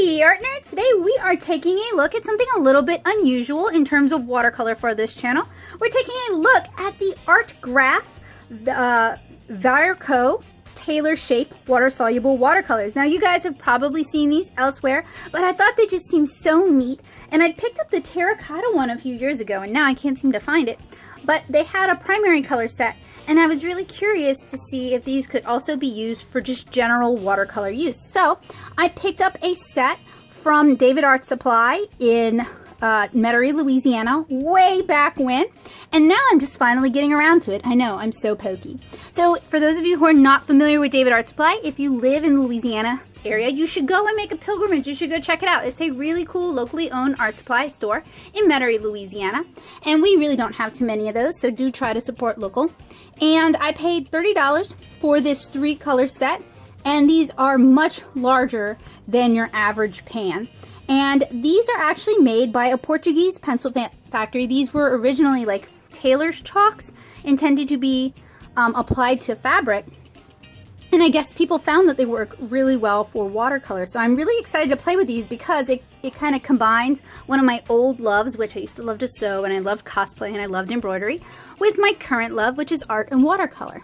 Hey Artnerds! Today we are taking a look at something a little bit unusual in terms of watercolor for this channel. We're taking a look at the ArtGraf Viarco Tailor shape water-soluble watercolors. Now you guys have probably seen these elsewhere, but I thought they just seemed so neat, and I picked up the terracotta one a few years ago and now I can't seem to find it. But they had a primary color set, and I was really curious to see if these could also be used for just general watercolor use. So I picked up a set from David Art Supply in Metairie, Louisiana, way back when, and now I'm just finally getting around to it. I know, I'm so pokey. So for those of you who are not familiar with David Art Supply, if you live in the Louisiana area, you should go and make a pilgrimage. You should go check it out. It's a really cool locally owned art supply store in Metairie, Louisiana, and we really don't have too many of those, so do try to support local. And I paid $30 for this 3-color set, and these are much larger than your average pan. And these are actually made by a Portuguese pencil factory. These were originally like Tailor's chalks intended to be applied to fabric. And I guess people found that they work really well for watercolor. So I'm really excited to play with these because it kind of combines one of my old loves, which I used to love to sew, and I loved cosplay and I loved embroidery, with my current love, which is art and watercolor.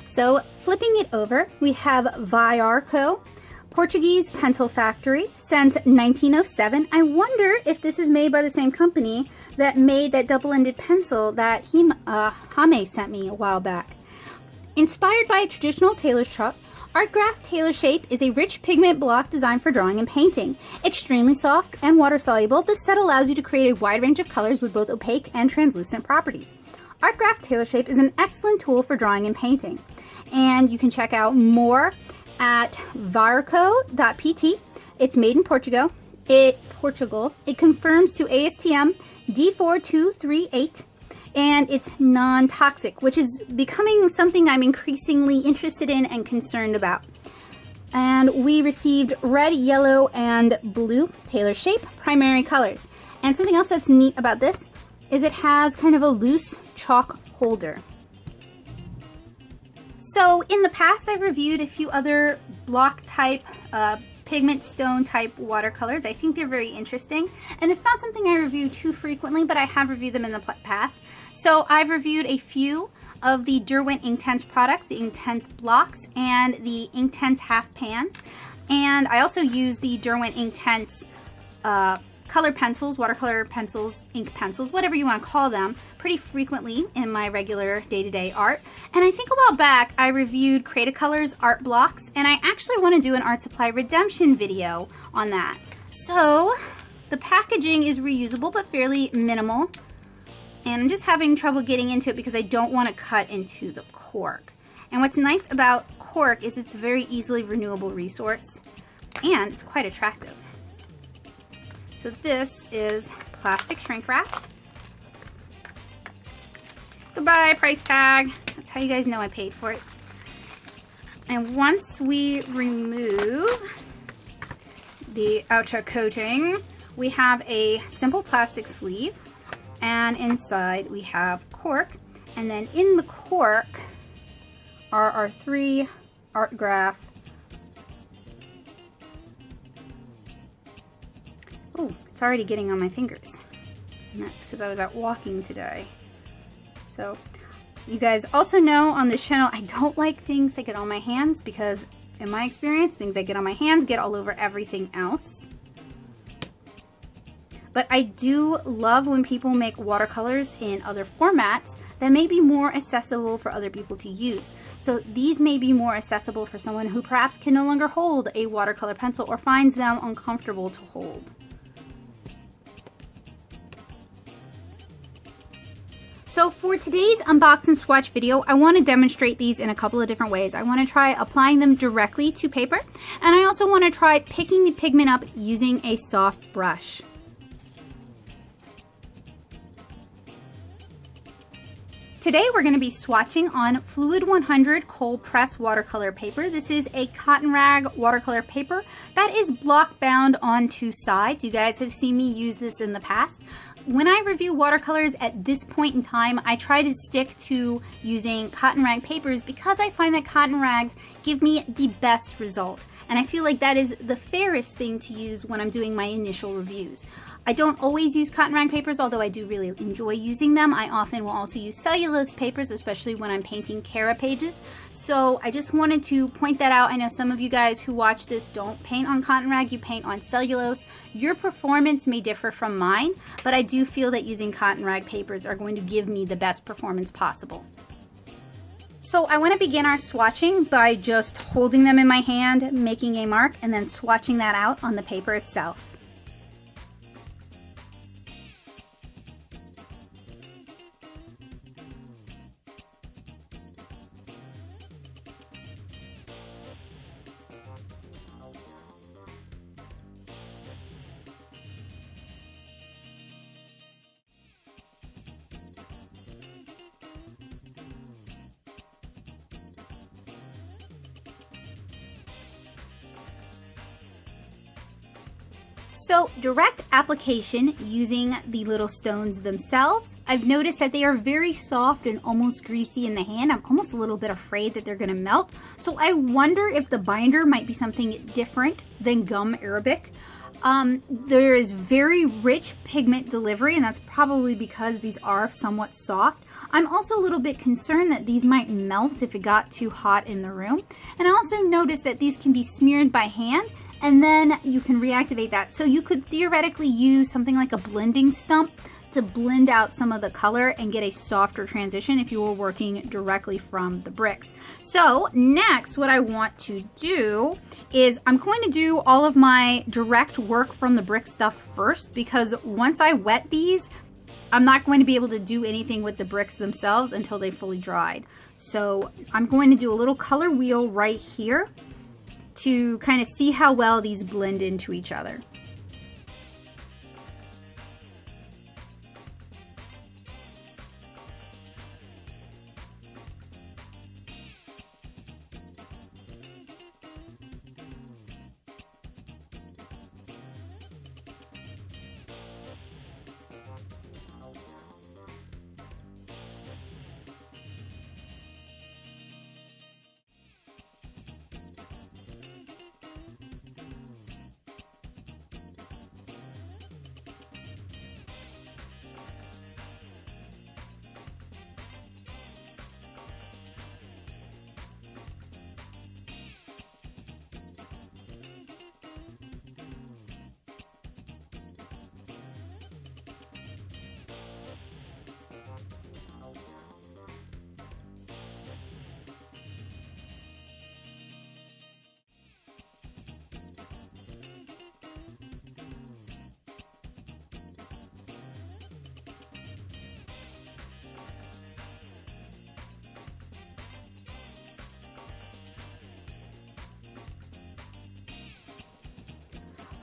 So flipping it over, we have Viarco, Portuguese pencil factory since 1907. I wonder if this is made by the same company that made that double-ended pencil that Hame sent me a while back. Inspired by a traditional tailor's chalk, ArtGraf Tailor Shape is a rich pigment block designed for drawing and painting. Extremely soft and water-soluble, this set allows you to create a wide range of colors with both opaque and translucent properties. ArtGraf Tailor Shape is an excellent tool for drawing and painting, and you can check out more at viarco.pt. It's made in Portugal. It confirms to ASTM D4238, and it's non-toxic, which is becoming something I'm increasingly interested in and concerned about. And we received red, yellow, and blue Tailor Shape primary colors. And something else that's neat about this is it has kind of a loose chalk holder. So in the past, I've reviewed a few other block type, pigment stone type watercolors. I think they're very interesting, and it's not something I review too frequently, but I have reviewed them in the past. So I've reviewed a few of the Derwent Inktense products, the Inktense blocks and the Inktense half pans, and I also use the Derwent Inktense color pencils, watercolor pencils, ink pencils, whatever you want to call them, pretty frequently in my regular day-to-day art. And I think a while back I reviewed Create-A-Colors art blocks, and I actually want to do an art supply redemption video on that. So the packaging is reusable but fairly minimal, and I'm just having trouble getting into it because I don't want to cut into the cork. And what's nice about cork is it's a very easily renewable resource, and it's quite attractive. So this is plastic shrink wrapped. Goodbye, price tag. That's how you guys know I paid for it. And once we remove the outer coating, we have a simple plastic sleeve, and inside we have cork, and then in the cork are our 3 ArtGraf. Oh, it's already getting on my fingers, and that's because I was out walking today. So you guys also know on this channel I don't like things that get on my hands, because in my experience things that get on my hands get all over everything else. But I do love when people make watercolors in other formats that may be more accessible for other people to use. So these may be more accessible for someone who perhaps can no longer hold a watercolor pencil or finds them uncomfortable to hold. So for today's unbox and swatch video, I want to demonstrate these in a couple of different ways. I want to try applying them directly to paper, and I also want to try picking the pigment up using a soft brush. Today we're going to be swatching on Fluid 100 cold press watercolor paper. This is a cotton rag watercolor paper that is block bound on 2 sides. You guys have seen me use this in the past. When I review watercolors at this point in time, I try to stick to using cotton rag papers because I find that cotton rags give me the best result. And I feel like that is the fairest thing to use when I'm doing my initial reviews. I don't always use cotton rag papers, although I do really enjoy using them. I often will also use cellulose papers, especially when I'm painting Cara pages. So I just wanted to point that out. I know some of you guys who watch this don't paint on cotton rag, you paint on cellulose. Your performance may differ from mine, but I do feel that using cotton rag papers are going to give me the best performance possible. So I want to begin our swatching by just holding them in my hand, making a mark, and then swatching that out on the paper itself. So direct application using the little stones themselves, I've noticed that they are very soft and almost greasy in the hand. I'm almost a little bit afraid that they're going to melt. So I wonder if the binder might be something different than gum arabic. There is very rich pigment delivery, and that's probably because these are somewhat soft. I'm also a little bit concerned that these might melt if it got too hot in the room. And I also noticed that these can be smeared by hand, and then you can reactivate that. So you could theoretically use something like a blending stump to blend out some of the color and get a softer transition if you were working directly from the bricks. So next, what I want to do is I'm going to do all of my direct work from the brick stuff first, because once I wet these, I'm not going to be able to do anything with the bricks themselves until they fully dried. So I'm going to do a little color wheel right here to kind of see how well these blend into each other.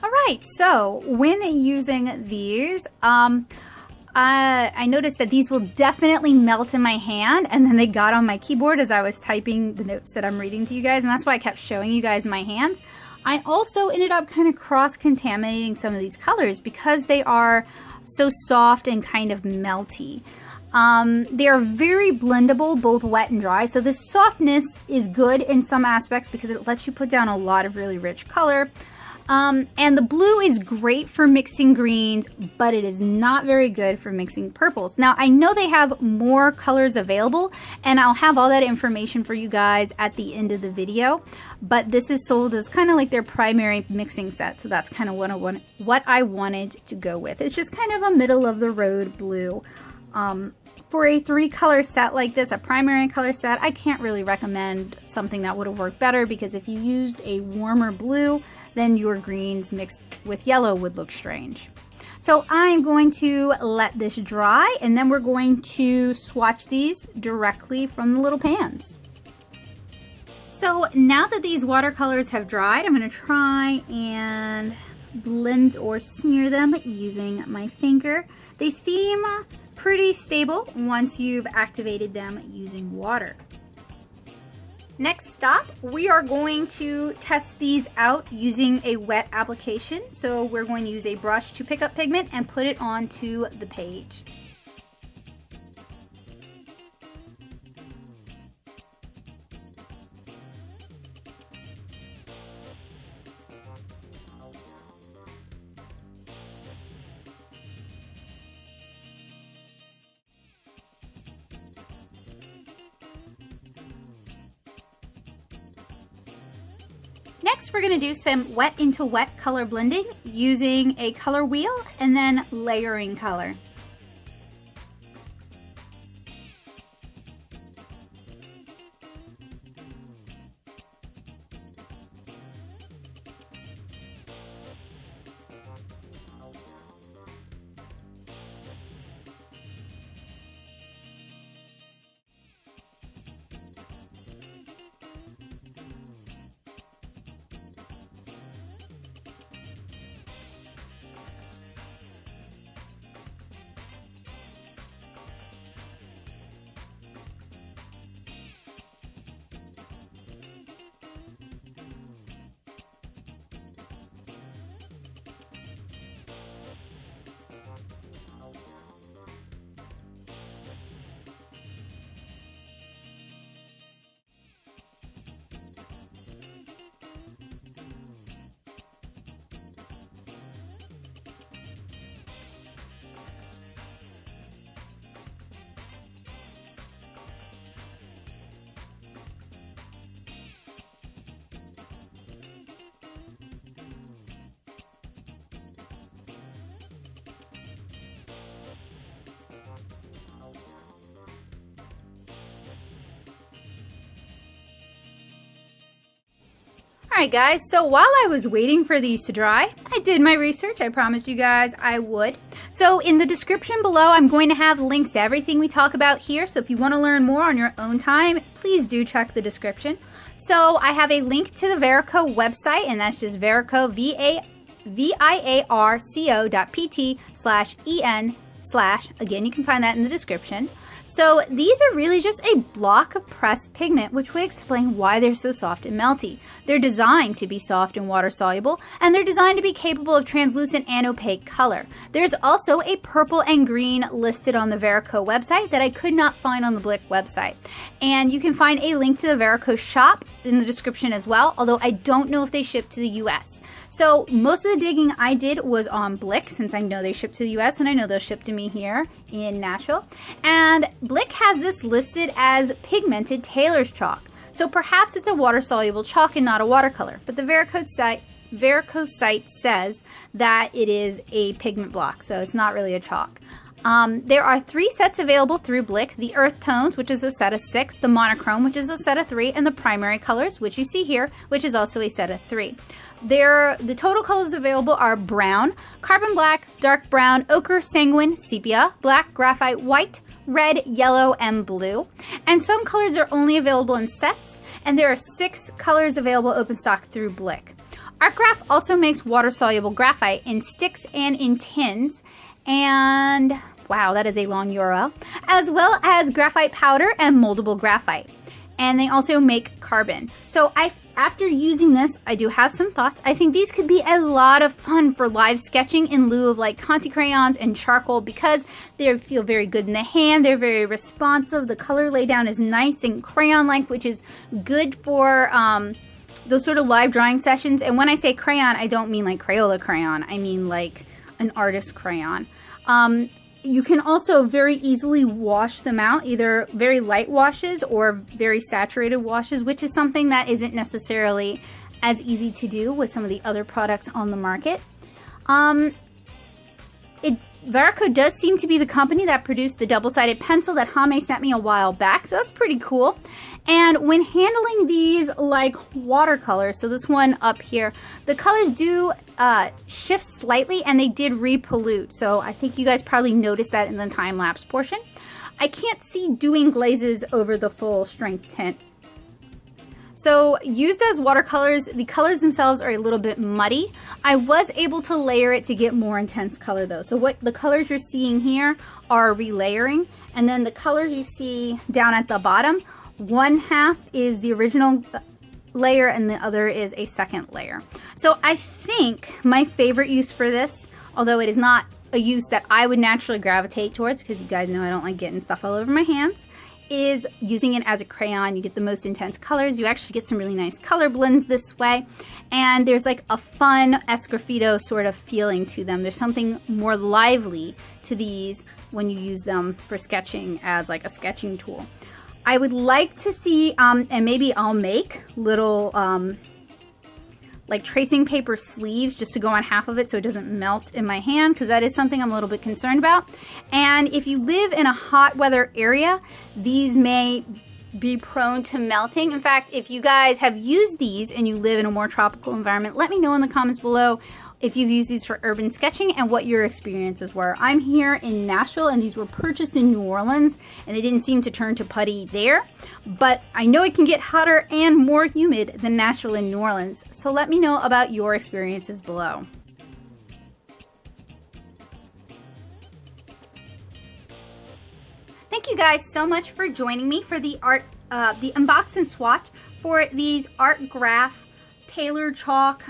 Alright, so when using these, I noticed that these will definitely melt in my hand, and then they got on my keyboard as I was typing the notes that I'm reading to you guys, and that's why I kept showing you guys my hands. I also ended up kind of cross-contaminating some of these colors because they are so soft and kind of melty. They are very blendable, both wet and dry, so this softness is good in some aspects because it lets you put down a lot of really rich color. And the blue is great for mixing greens, but it is not very good for mixing purples. Now, I know they have more colors available, and I'll have all that information for you guys at the end of the video, but this is sold as kind of like their primary mixing set, so that's kind of what I wanted to go with. It's just kind of a middle-of-the-road blue. For a 3-color set like this, a primary color set, I can't really recommend something that would have worked better, because if you used a warmer blue, then your greens mixed with yellow would look strange. So I'm going to let this dry, and then we're going to swatch these directly from the little pans. So now that these watercolors have dried, I'm going to try and blend or smear them using my finger. They seem pretty stable once you've activated them using water. Next stop, we are going to test these out using a wet application. So we're going to use a brush to pick up pigment and put it onto the page. Next, we're going to do some wet into wet color blending using a color wheel and then layering color. Alright guys, so while I was waiting for these to dry, I did my research. I promised you guys I would. So in the description below, I'm going to have links to everything we talk about here. So if you want to learn more on your own time, please do check the description. So I have a link to the Viarco website, and that's just Viarco, viarco.pt/en/ again, you can find that in the description. So these are really just a block of pressed pigment, which would explain why they're so soft and melty. They're designed to be soft and water soluble, and they're designed to be capable of translucent and opaque color. There's also a purple and green listed on the Viarco website that I could not find on the Blick website. And you can find a link to the Viarco shop in the description as well, although I don't know if they ship to the US. So most of the digging I did was on Blick, since I know they ship to the US and I know they'll ship to me here in Nashville. And Blick has this listed as pigmented Tailor's chalk. So perhaps it's a water-soluble chalk and not a watercolor. But the Viarco site says that it is a pigment block, so it's not really a chalk. There are 3 sets available through Blick: the earth tones, which is a set of 6, the monochrome, which is a set of 3, and the primary colors, which you see here, which is also a set of 3. The total colors available are brown, carbon black, dark brown, ochre, sanguine, sepia, black, graphite, white, red, yellow, and blue. And some colors are only available in sets, and there are 6 colors available open stock through Blick. ArtGraf also makes water-soluble graphite in sticks and in tins, and wow, that is a long URL, as well as graphite powder and moldable graphite. And they also make carbon. So after using this, I do have some thoughts. I think these could be a lot of fun for live sketching in lieu of like Conte Crayons and charcoal, because they feel very good in the hand. They're very responsive. The color laydown is nice and crayon-like, which is good for those sort of live drawing sessions. And when I say crayon, I don't mean like Crayola crayon. I mean like an artist crayon. You can also very easily wash them out, either very light washes or very saturated washes, which is something that isn't necessarily as easy to do with some of the other products on the market. Viarco does seem to be the company that produced the double-sided pencil that Hame sent me a while back, so that's pretty cool. And when handling these like watercolors, so this one up here, the colors do shift slightly, and they did repollute. So I think you guys probably noticed that in the time-lapse portion. I can't see doing glazes over the full strength tint. So used as watercolors, the colors themselves are a little bit muddy. I was able to layer it to get more intense color though. So what the colors you're seeing here are relayering, and then the colors you see down at the bottom, one half is the original layer and the other is a second layer. So I think my favorite use for this, although it is not a use that I would naturally gravitate towards, because you guys know I don't like getting stuff all over my hands, is using it as a crayon. You get the most intense colors. You actually get some really nice color blends this way, and there's like a fun esgraffito sort of feeling to them. There's something more lively to these when you use them for sketching as like a sketching tool. I would like to see, and maybe I'll make little like tracing paper sleeves just to go on half of it so it doesn't melt in my hand, because that is something I'm a little bit concerned about. And if you live in a hot weather area, these may be prone to melting. In fact, if you guys have used these and you live in a more tropical environment, let me know in the comments below if you've used these for urban sketching and what your experiences were. I'm here in Nashville and these were purchased in New Orleans and they didn't seem to turn to putty there, but I know it can get hotter and more humid than Nashville and New Orleans. So let me know about your experiences below. Thank you guys so much for joining me for the unbox and swatch for these ArtGraf Tailor chalk,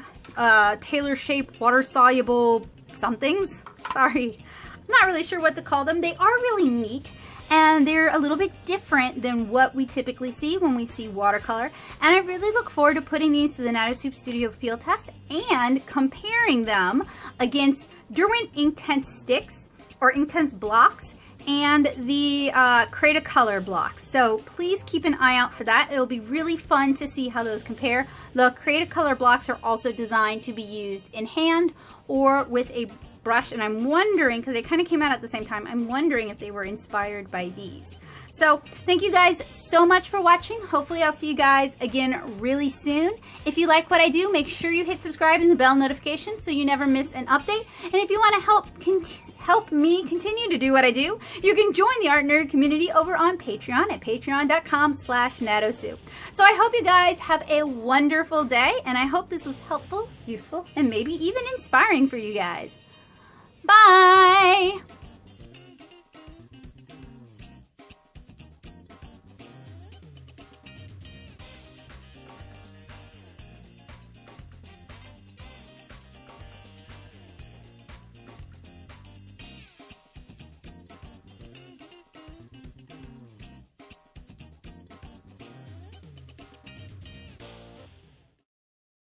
Tailor shape, water soluble somethings. Sorry, I'm not really sure what to call them. They are really neat and they're a little bit different than what we typically see when we see watercolor. And I really look forward to putting these to the Natosoup Studio field test and comparing them against Derwent Inktense sticks or Inktense blocks and the Create-A-Color blocks. So please keep an eye out for that. It'll be really fun to see how those compare. The Create-A-Color blocks are also designed to be used in hand or with a brush, and I'm wondering, because they kind of came out at the same time, I'm wondering if they were inspired by these. So thank you guys so much for watching. Hopefully I'll see you guys again really soon. If you like what I do, make sure you hit subscribe and the bell notification so you never miss an update. And if you want to help me continue to do what I do, you can join the Art Nerd community over on Patreon at patreon.com/Natosoup. So I hope you guys have a wonderful day, and I hope this was helpful, useful, and maybe even inspiring for you guys. Bye!